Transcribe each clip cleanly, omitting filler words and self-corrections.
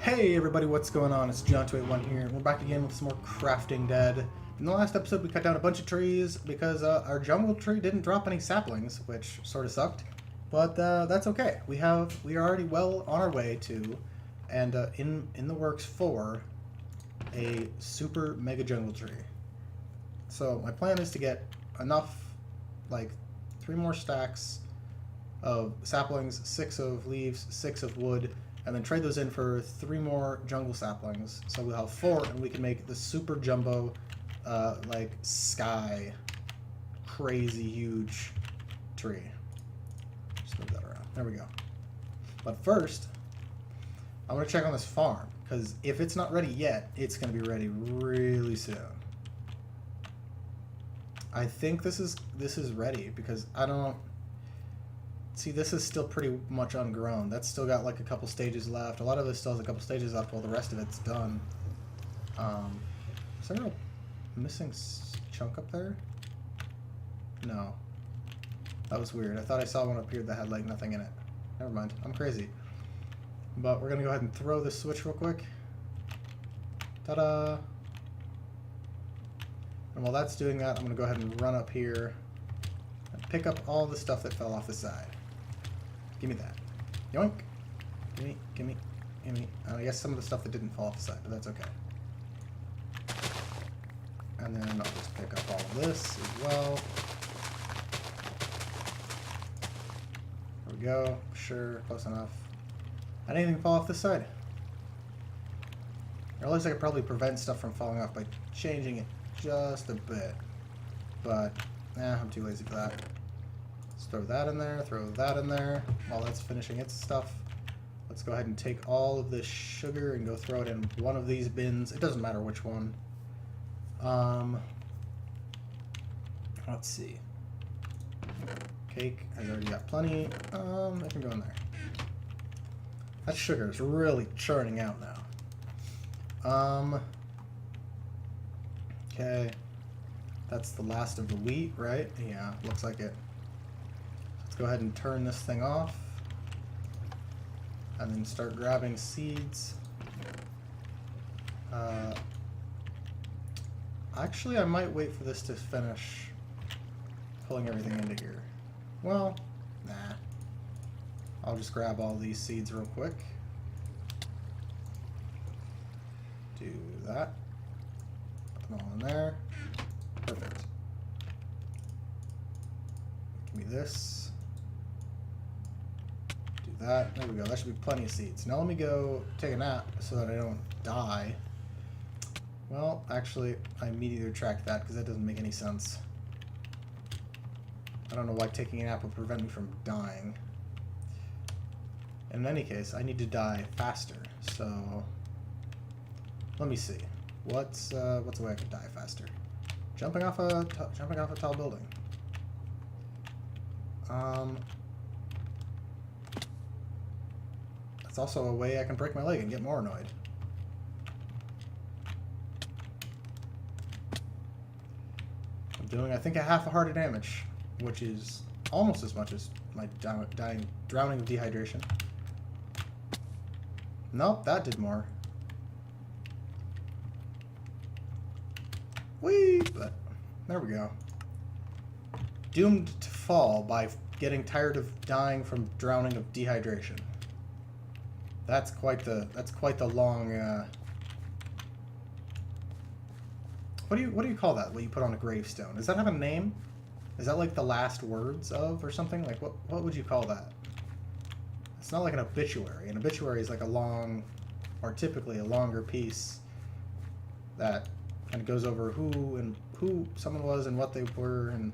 Hey everybody, what's going on? It's John281 here, and we're back again with some more Crafting Dead. In the last episode, we cut down a bunch of trees because our jungle tree didn't drop any saplings, which sort of sucked. But that's okay. We are already well on our way to, and in the works for, a super mega jungle tree. So my plan is to get enough, like 3 more stacks of saplings, 6 of leaves, 6 of wood, and then trade those in for 3 more jungle saplings. So we'll have 4, and we can make the super jumbo, like sky, crazy huge tree. Just move that around. There we go. But first, I want to check on this farm, because if it's not ready yet, it's going to be ready really soon. I think this is ready because I don't see, this is still pretty much ungrown. That's still got like a couple stages left. A lot of it still has a couple stages left while the rest of it's done. Is there a missing chunk up there? No. That was weird. I thought I saw one up here that had like nothing in it. Never mind. I'm crazy. But we're going to go ahead and throw this switch real quick. Ta-da! And while that's doing that, I'm going to go ahead and run up here and pick up all the stuff that fell off the side. Give me that. Yoink. Gimme, gimme, gimme. I guess some of the stuff that didn't fall off the side, but that's okay. And then I'll just pick up all of this as well. There we go. Sure, close enough. Anything fall off this side? I realize I could probably prevent stuff from falling off by changing it just a bit. But, I'm too lazy for that. Let's throw that in there, throw that in there. While that's finishing its stuff, let's go ahead and take all of this sugar and go throw it in one of these bins. It doesn't matter which one. Let's see. Cake has already got plenty. It can go in there. That sugar is really churning out now. Okay. That's the last of the wheat, right? Yeah, looks like it. Let's go ahead and turn this thing off. And then start grabbing seeds. Actually, I might wait for this to finish pulling everything into here. Well, nah. I'll just grab all these seeds real quick. Do that. Put them all in there. Perfect. Give me this. Do that. There we go. That should be plenty of seeds. Now let me go take a nap so that I don't die. Well, actually, I immediately retract that because that doesn't make any sense. I don't know why taking a nap will prevent me from dying. In any case, I need to die faster, so let me see. What's a way I can die faster? Jumping off a tall building. That's also a way I can break my leg and get more annoyed. I'm doing, I think, a half a heart of damage, which is almost as much as my drowning of dehydration. Nope, that did more. Whee! But there we go. Doomed to fall by getting tired of dying from drowning of dehydration. That's quite the long. What do you call that? What you put on a gravestone? Does that have a name? Is that like the last words of or something? Like what would you call that? It's not like an obituary. An obituary is like a long, or typically a longer piece that kind of goes over who someone was and what they were and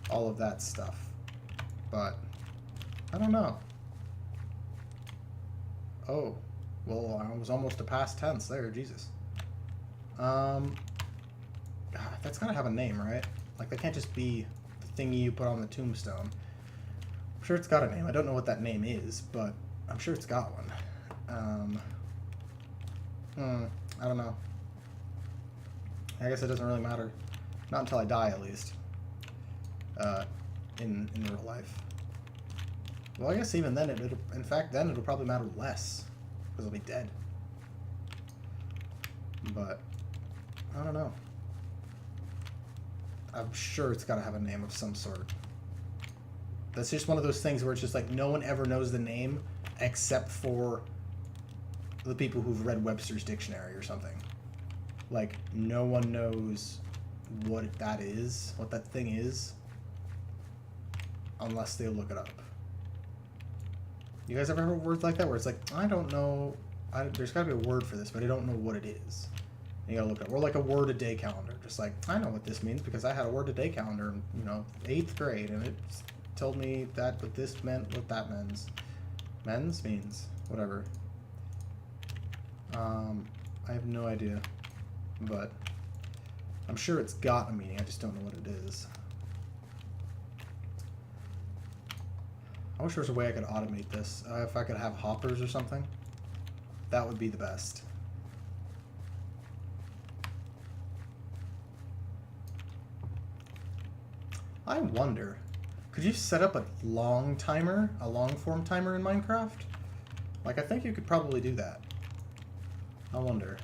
all of that stuff. But I don't know. Oh, well, I was almost a past tense there. Jesus. God, that's gotta have a name, right? Like that can't just be the thingy you put on the tombstone. I'm sure it's got a name. I don't know what that name is, but I'm sure it's got one. I don't know. I guess it doesn't really matter. Not until I die, at least. In real life. Well, I guess even then, in fact, then it'll probably matter less. because they'll be dead. But I don't know. I'm sure it's got to have a name of some sort. That's just one of those things where it's just like no one ever knows the name except for the people who've read Webster's Dictionary or something. Like, no one knows what that is, what that thing is, unless they look it up. You guys ever heard words like that where it's like, I don't know, there's got to be a word for this, but I don't know what it is. And you gotta look it up. Or like a word-a-day calendar. Just like, I know what this means because I had a word-a-day calendar in, 8th grade, and it told me that what this meant, what that means. Means? Whatever. I have no idea. But I'm sure it's got a meaning, I just don't know what it is. I wish there was a way I could automate this. If I could have hoppers or something, that would be the best. I wonder, could you set up a long form timer in Minecraft? Like, I think you could probably do that. I wonder.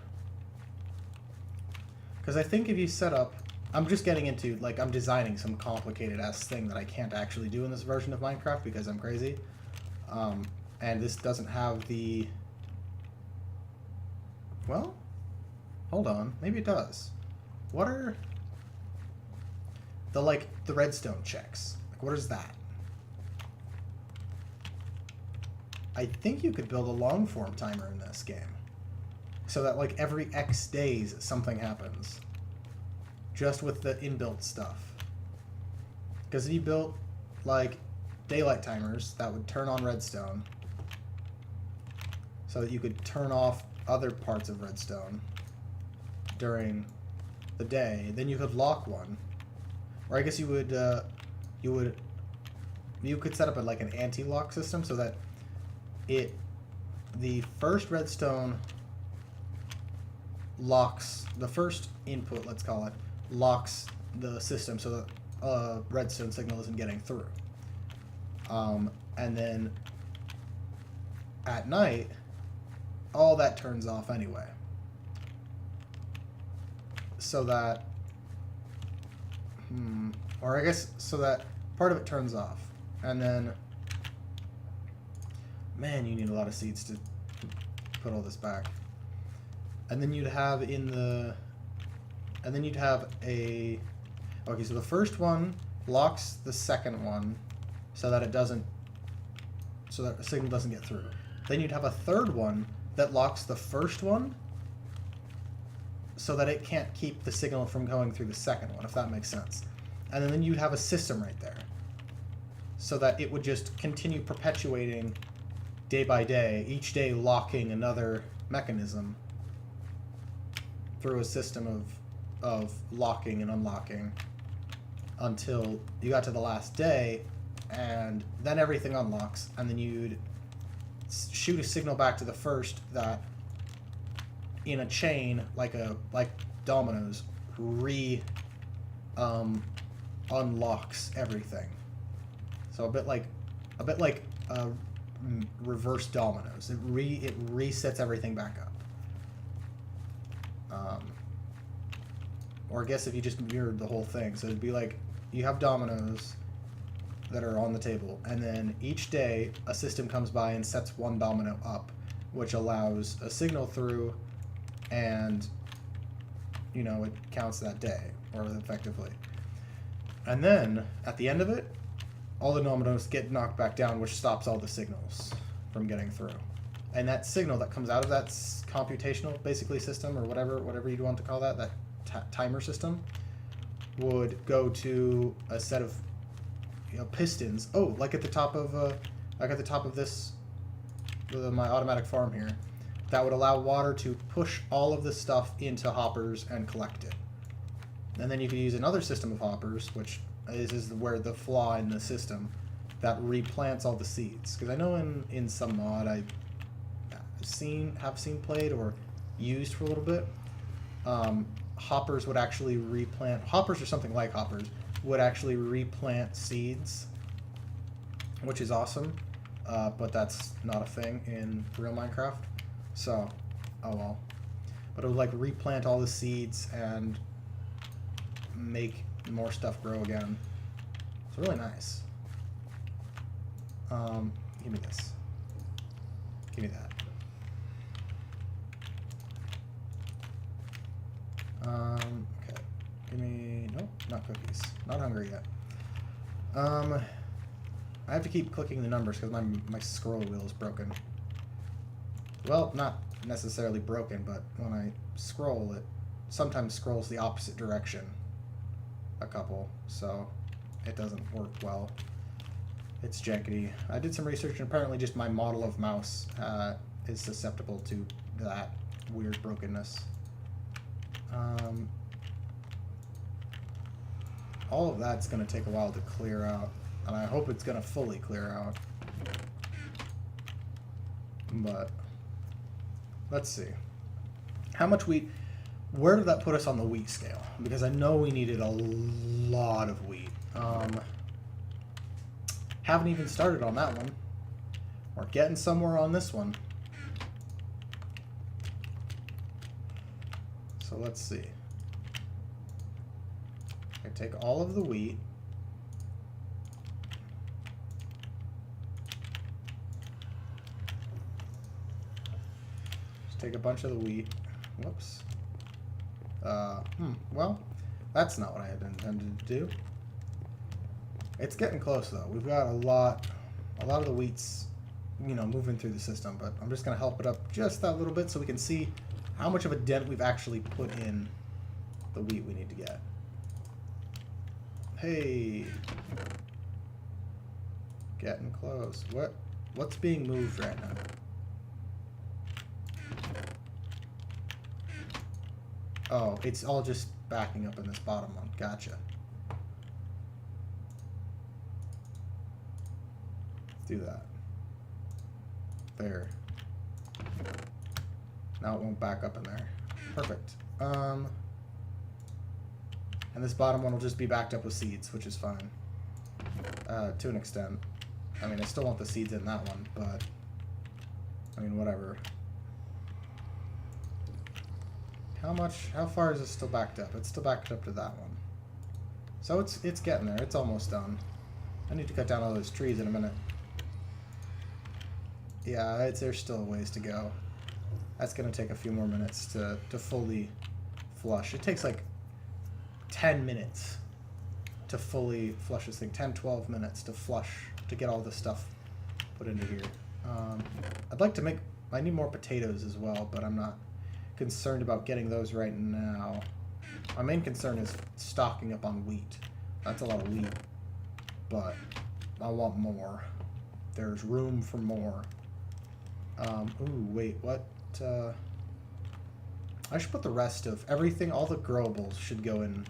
Because I think if you set up, I'm just getting into, like, I'm designing some complicated-ass thing that I can't actually do in this version of Minecraft because I'm crazy. And this doesn't have the... Well, hold on. Maybe it does. What are the redstone checks? Like, what is that? I think you could build a long-form timer in this game. So that, like, every X days something happens. Just with the inbuilt stuff. Because if you built, like, daylight timers that would turn on redstone, so that you could turn off other parts of redstone during the day, then you could lock one. Or I guess you could set up like an anti-lock system so that the first redstone locks, the first input, let's call it, locks the system so that redstone signal isn't getting through. And then at night, all that turns off anyway. So that, or I guess so that part of it turns off. And then, man, you need a lot of seeds to put all this back. And then you'd have okay, so the first one locks the second one so that the signal doesn't get through. Then you'd have a third one that locks the first one so that it can't keep the signal from going through the second one, if that makes sense. And then you'd have a system right there so that it would just continue perpetuating day by day, each day locking another mechanism through a system of locking and unlocking until you got to the last day, and then everything unlocks, and then you'd shoot a signal back to the first that, in a chain, like dominoes, unlocks everything. So a bit like reverse dominoes. It resets everything back up. Or I guess if you just mirrored the whole thing, so it'd be like you have dominoes that are on the table, and then each day a system comes by and sets one domino up, which allows a signal through, and it counts that day, or effectively. And then at the end of it, all the dominoes get knocked back down, which stops all the signals from getting through. And that signal that comes out of that computational, basically, system, or whatever you'd want to call that timer system, would go to a set of pistons. Oh, like at the top of this, my automatic farm here, that would allow water to push all of this stuff into hoppers and collect it. And then you could use another system of hoppers, which is where the flaw in the system, that replants all the seeds. Because I know in some mod I've seen played or used for a little bit, hoppers would actually replant, hoppers or something like hoppers, would actually replant seeds, which is awesome, but that's not a thing in real Minecraft. So, oh well. But it'll like replant all the seeds and make more stuff grow again. It's really nice. Give me this. Give me that. Okay. Give me... Nope, not cookies. Not hungry yet. I have to keep clicking the numbers because my scroll wheel is broken. Well, not necessarily broken, but when I scroll, it sometimes scrolls the opposite direction a couple, so it doesn't work well. It's jankety. I did some research, and apparently just my model of mouse is susceptible to that weird brokenness. All of that's going to take a while to clear out, and I hope it's going to fully clear out. But let's see. How much wheat... Where did that put us on the wheat scale? Because I know we needed a lot of wheat. Haven't even started on that one. We're getting somewhere on this one. So let's see. I take all of the wheat. Just take a bunch of the wheat. Whoops. Well, that's not what I had intended to do. It's getting close though. We've got a lot of the wheat's, you know, moving through the system, but I'm just gonna help it up just that little bit so we can see how much of a dent we've actually put in the wheat we need to get. Hey, getting close. What's being moved right now? Oh, it's all just backing up in this bottom one. Gotcha. Do that. There. Now it won't back up in there. Perfect. And this bottom one will just be backed up with seeds, which is fine. To an extent. I mean, I still want the seeds in that one, but... I mean, whatever. How far is it still backed up? It's still backed up to that one. So it's getting there. It's almost done. I need to cut down all those trees in a minute. Yeah, there's still a ways to go. That's going to take a few more minutes to fully flush. It takes like 10 minutes to fully flush this thing. 10, 12 minutes to flush, to get all this stuff put into here. I'd like to make... I need more potatoes as well, but I'm not concerned about getting those right now. My main concern is stocking up on wheat. That's a lot of wheat, but I want more. There's room for more. Ooh, wait, what? I should put the rest of everything, all the growables should go in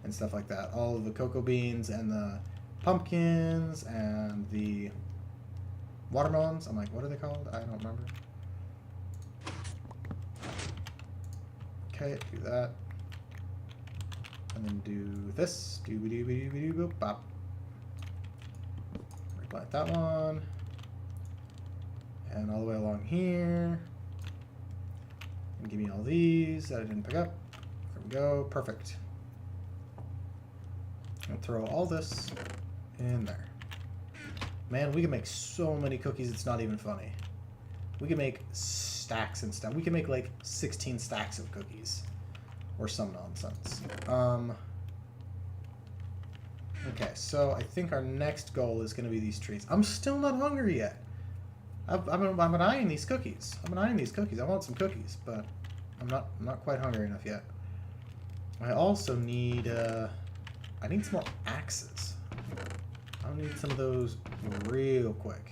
and stuff like that. All of the cocoa beans and the pumpkins and the watermelons. I'm like, what are they called? I don't remember. Okay, do that. And then do this. Doobie-doobie-doobie-doobie, bop. Replant that one. And all the way along here. And give me all these that I didn't pick up. There we go. Perfect. And throw all this in there. Man, we can make so many cookies, it's not even funny. We can make stacks and stuff. We can make like 16 stacks of cookies. Or some nonsense. Okay, so I think our next goal is going to be these trees. I'm still not hungry yet. I've been eyeing these cookies. I want some cookies, but I'm not quite hungry enough yet. I also need I need some more axes. I'll need some of those real quick.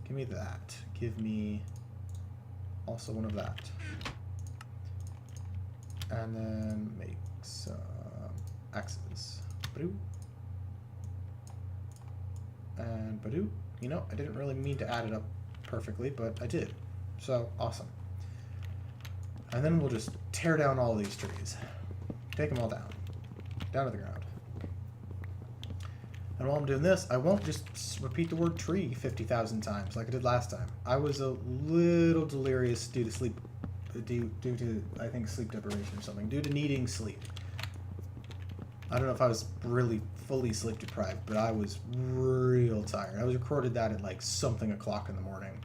Give me that. Give me also one of that. And then make some axes. Badoo. And badoo. You know, I didn't really mean to add it up perfectly, but I did. So, awesome. And then we'll just tear down all these trees. Take them all down. Down to the ground. And while I'm doing this, I won't just repeat the word tree 50,000 times like I did last time. I was a little delirious due to sleep, due to, I think, sleep deprivation or something, due to needing sleep. I don't know if I was really fully sleep deprived, but I was real tired. I was recorded that at like something o'clock in the morning.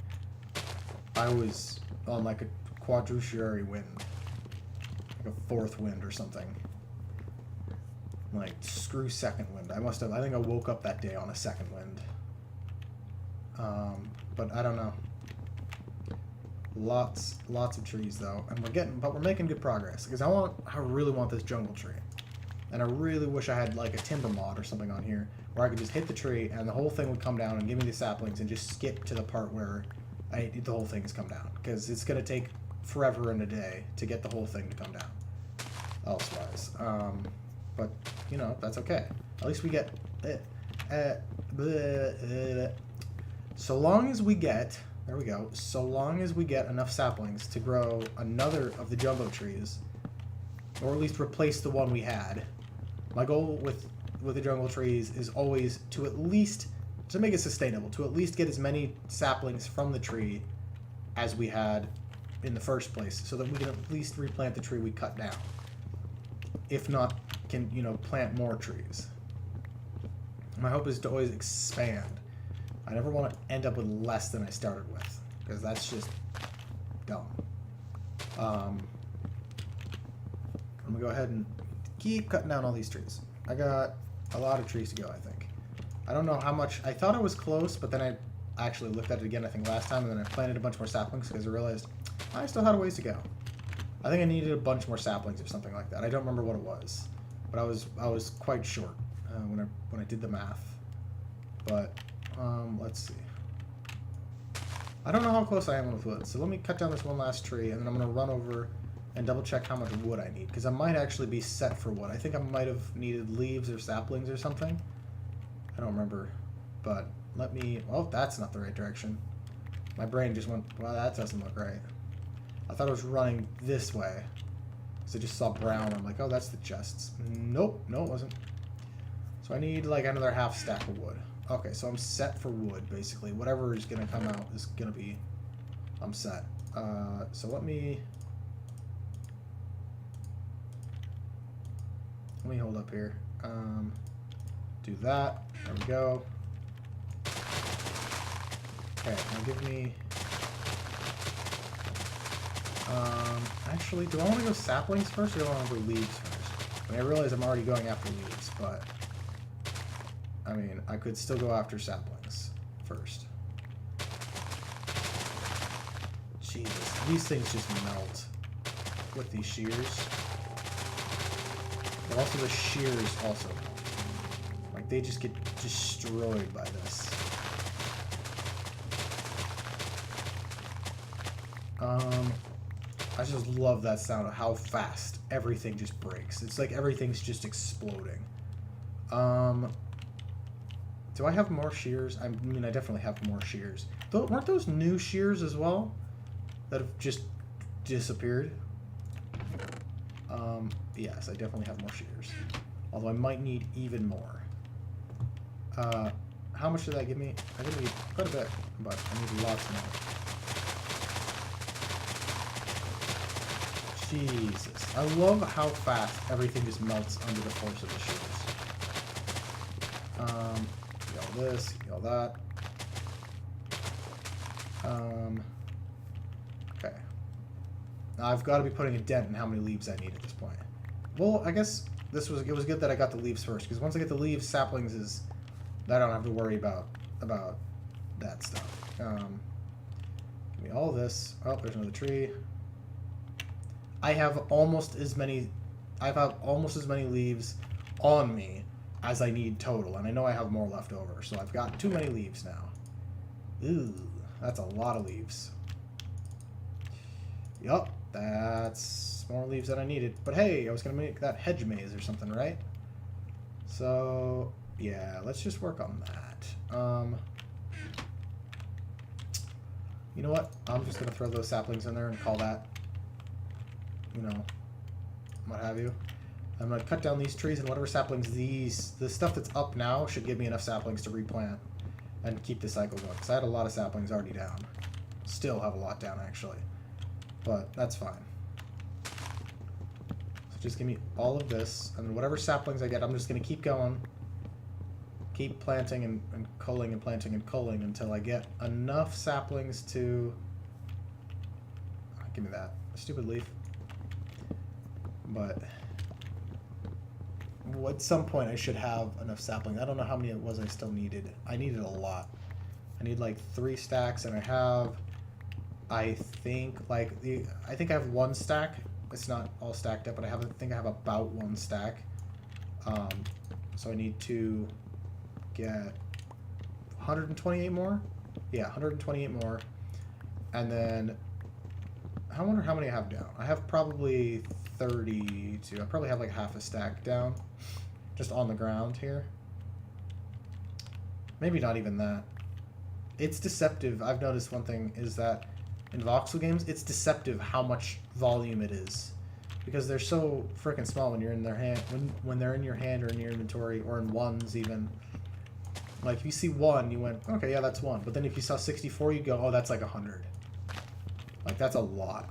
I was on like a quadriciary wind, like a fourth wind or something. Like, screw second wind. I think I woke up that day on a second wind. But I don't know. Lots of trees though, and we're making good progress because I really want this jungle tree, and I really wish I had like a timber mod or something on here where I could just hit the tree and the whole thing would come down and give me the saplings and just skip to the part where the whole thing has come down, because it's gonna take forever and a day to get the whole thing to come down. Elsewise, but you know, that's okay. At least we get so long as we get. There we go. So long as we get enough saplings to grow another of the jumbo trees, or at least replace the one we had. My goal with the jungle trees is always to at least, to make it sustainable, to at least get as many saplings from the tree as we had in the first place, so that we can at least replant the tree we cut down. If not, can, you know, plant more trees. My hope is to always expand. I never want to end up with less than I started with, because that's just dumb. I'm going to go ahead and keep cutting down all these trees. I got a lot of trees to go, I think. I don't know how much. I thought I was close, but then I actually looked at it again, I think, last time, and then I planted a bunch more saplings because I realized I still had a ways to go. I think I needed a bunch more saplings or something like that. I don't remember what it was, but I was quite short when I did the math. But let's see. I don't know how close I am with wood, so let me cut down this one last tree, and then I'm going to run over and double check how much wood I need, because I might actually be set for wood. I think I might have needed leaves or saplings or something. I don't remember, but let me... Oh, that's not the right direction. My brain just went, well, that doesn't look right. I thought I was running this way, so I just saw brown. I'm like, oh, that's the chests. Nope, no, it wasn't. So I need like another half stack of wood. Okay, so I'm set for wood, basically. Whatever is going to come out is going to be... I'm set. So let me hold up here. Do that. There we go. Okay, now give me... actually, do I want to go saplings first, or do I want to go leaves first? I mean, I realize I'm already going after leaves, but... I mean, I could still go after saplings first. Jesus, these things just melt with these shears. But also the shears also melt. Like, they just get destroyed by this. I just love that sound of how fast everything just breaks. It's like everything's just exploding. Do I have more shears? I mean, I definitely have more shears. Weren't those new shears as well that have just disappeared? Yes, I definitely have more shears. Although I might need even more. How much did that give me? I think I need quite a bit, but I need lots more. Jesus. I love how fast everything just melts under the force of the shears. All this, all that. Okay. Now I've got to be putting a dent in how many leaves I need at this point. Well, I guess it was good that I got the leaves first, because once I get the leaves, saplings is... I don't have to worry about that stuff. Give me all this. Oh, there's another tree. I have almost as many leaves on me as I need total, and I know I have more left over, so I've got too many leaves now. Ooh, that's a lot of leaves. Yup, that's more leaves than I needed. But hey, I was going to make that hedge maze or something, right? So, yeah, let's just work on that. You know what? I'm just going to throw those saplings in there and call that, you know, what have you. I'm going to cut down these trees, and whatever saplings the stuff that's up now should give me enough saplings to replant and keep the cycle going. Because I had a lot of saplings already down. Still have a lot down, actually. But that's fine. So just give me all of this, and whatever saplings I get, I'm just going to keep going. Keep planting and culling and planting and culling until I get enough saplings to... give me that. Stupid leaf. But... at some point I should have enough saplings. I don't know how many it was I still needed. I needed a lot. I need like 3 stacks, and I have, I think I have 1 stack. It's not all stacked up, but I think I have about 1 stack. So I need to get 128 more. Yeah, 128 more, and then I wonder how many I have down. I have probably 32. I probably have like half a stack down, just on the ground here. Maybe not even that. It's deceptive. I've noticed one thing is that in voxel games, it's deceptive how much volume it is, because they're so freaking small when you're in their hand, when they're in your hand or in your inventory or in ones even. Like if you see 1, you went, okay, yeah, that's 1. But then if you saw 64, you go, oh, that's like 100. Like that's a lot.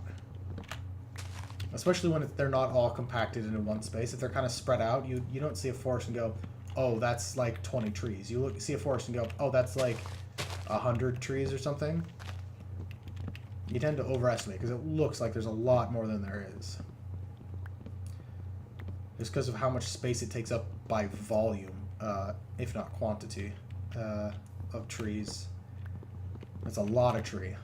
Especially when they're not all compacted into one space. If they're kind of spread out, you don't see a forest and go, oh, that's like 20 trees. You see a forest and go, oh, that's like 100 trees or something. You tend to overestimate because it looks like there's a lot more than there is. Just because of how much space it takes up by volume, if not quantity, of trees. That's a lot of tree.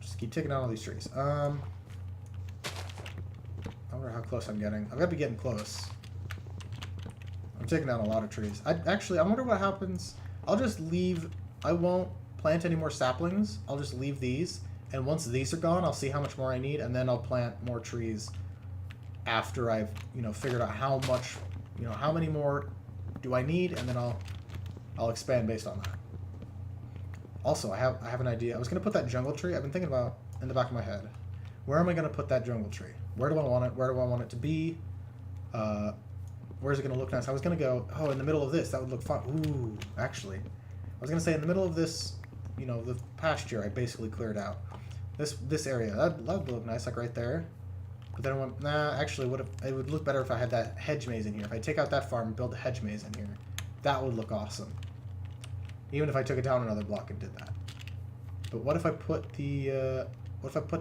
Just keep taking out all these trees. I wonder how close I'm getting. I've got to be getting close. I'm taking down a lot of trees. I wonder what happens. I'll just leave. I won't plant any more saplings. I'll just leave these. And once these are gone, I'll see how much more I need, and then I'll plant more trees after I've, figured out how much, how many more do I need, and then I'll expand based on that. Also, I have an idea. I was going to put that jungle tree. I've been thinking about in the back of my head. Where am I going to put that jungle tree? Where do I want it? Where do I want it to be? Where's it going to look nice? I was going to go, oh, in the middle of this. That would look fun. Ooh, actually. I was going to say in the middle of this, the pasture I basically cleared out. This area. That would look nice, like right there. But then I went, nah, actually, it would look better if I had that hedge maze in here. If I take out that farm and build a hedge maze in here, that would look awesome. Even if I took it down another block and did that. But what if I put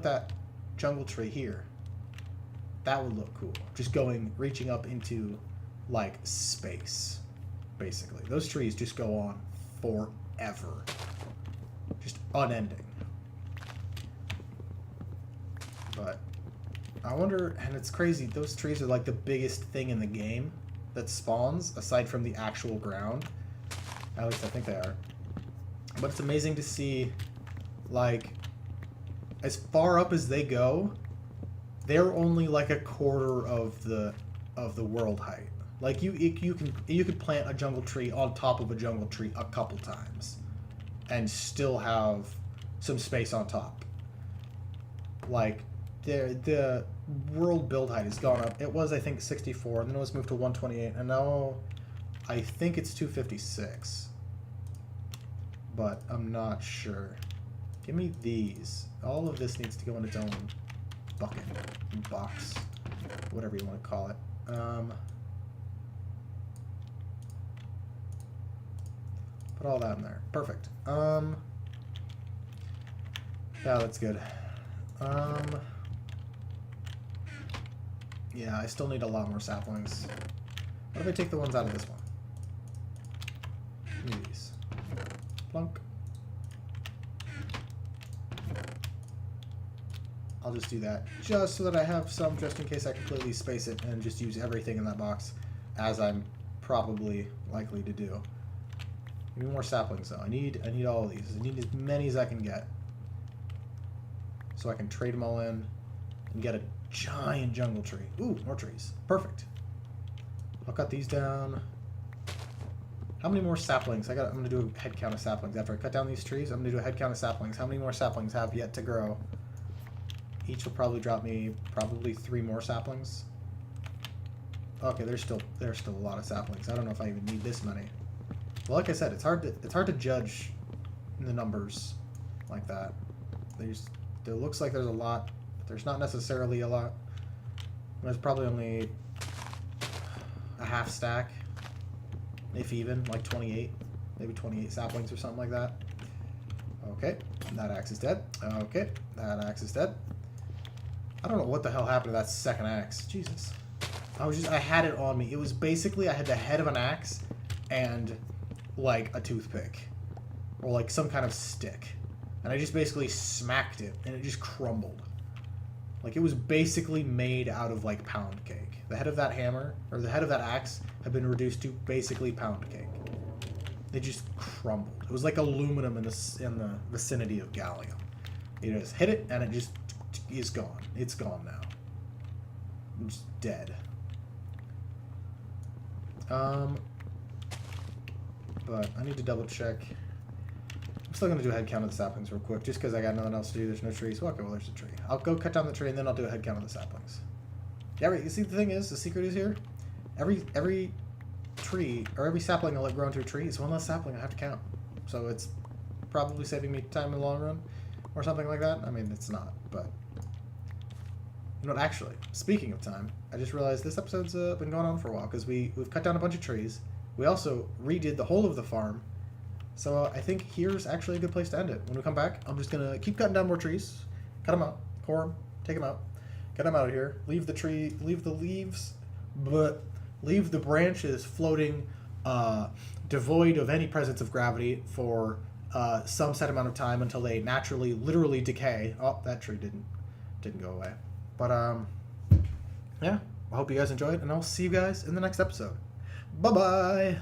that jungle tree here? That would look cool. Just reaching up into, like, space, basically. Those trees just go on forever. Just unending. But I wonder, and it's crazy, those trees are like the biggest thing in the game that spawns, aside from the actual ground. At least I think they are. But it's amazing to see, like, as far up as they go, they're only like a quarter of the world height. Like you could plant a jungle tree on top of a jungle tree a couple times, and still have some space on top. Like the world build height has gone up. It was, I think, 64, and then it was moved to 128, and now I think it's 256. But I'm not sure. Give me these. All of this needs to go in its own bucket, box, whatever you want to call it. Put all that in there. Perfect. Yeah, that's good. Yeah, I still need a lot more saplings. What if I take the ones out of this one? Give me these. Plunk. I'll just do that, just so that I have some, just in case I completely space it and just use everything in that box, as I'm probably likely to do. Give me more saplings, though. I need all of these. I need as many as I can get, so I can trade them all in and get a giant jungle tree. Ooh, more trees. Perfect. I'll cut these down. How many more saplings? I'm gonna do a head count of saplings after I cut down these trees. I'm gonna do a head count of saplings. How many more saplings have yet to grow? each will probably drop me probably 3 more saplings. Okay, there's still a lot of saplings. I don't know if I even need this many. Well, like I said, it's hard to judge the numbers like that. There looks like there's a lot, but there's not necessarily a lot. There's probably only a half stack, if even, like 28, maybe 28 saplings or something like that. Okay, that axe is dead. Okay, that axe is dead. I don't know what the hell happened to that second axe. Jesus. I had it on me. It was basically, I had the head of an axe and like a toothpick or like some kind of stick. And I just basically smacked it and it just crumbled. Like it was basically made out of like pound cake. The head of that hammer, or the head of that axe, had been reduced to basically pound cake. It just crumbled. It was like aluminum in the vicinity of gallium. You just hit it and it just is gone. It's gone now. It's dead. But I need to double check. I'm still going to do a head count of the saplings real quick, just because I got nothing else to do. There's no trees. Well, okay, well, there's a tree. I'll go cut down the tree, and then I'll do a head count of the saplings. Yeah, right, you see, the thing is, the secret is here. Every tree, or every sapling I let grow into a tree is one less sapling I have to count. So it's probably saving me time in the long run, or something like that. I mean, it's not, but... You know what, actually, speaking of time, I just realized this episode's been going on for a while, because we've cut down a bunch of trees. We also redid the whole of the farm. So I think here's actually a good place to end it. When we come back, I'm just going to keep cutting down more trees. Cut them out. Core them. Take them out. Get them out of here. Leave the tree. Leave the leaves. But leave the branches floating devoid of any presence of gravity for some set amount of time until they naturally, literally decay. Oh, that tree didn't go away. But, yeah. I hope you guys enjoyed, and I'll see you guys in the next episode. Bye-bye!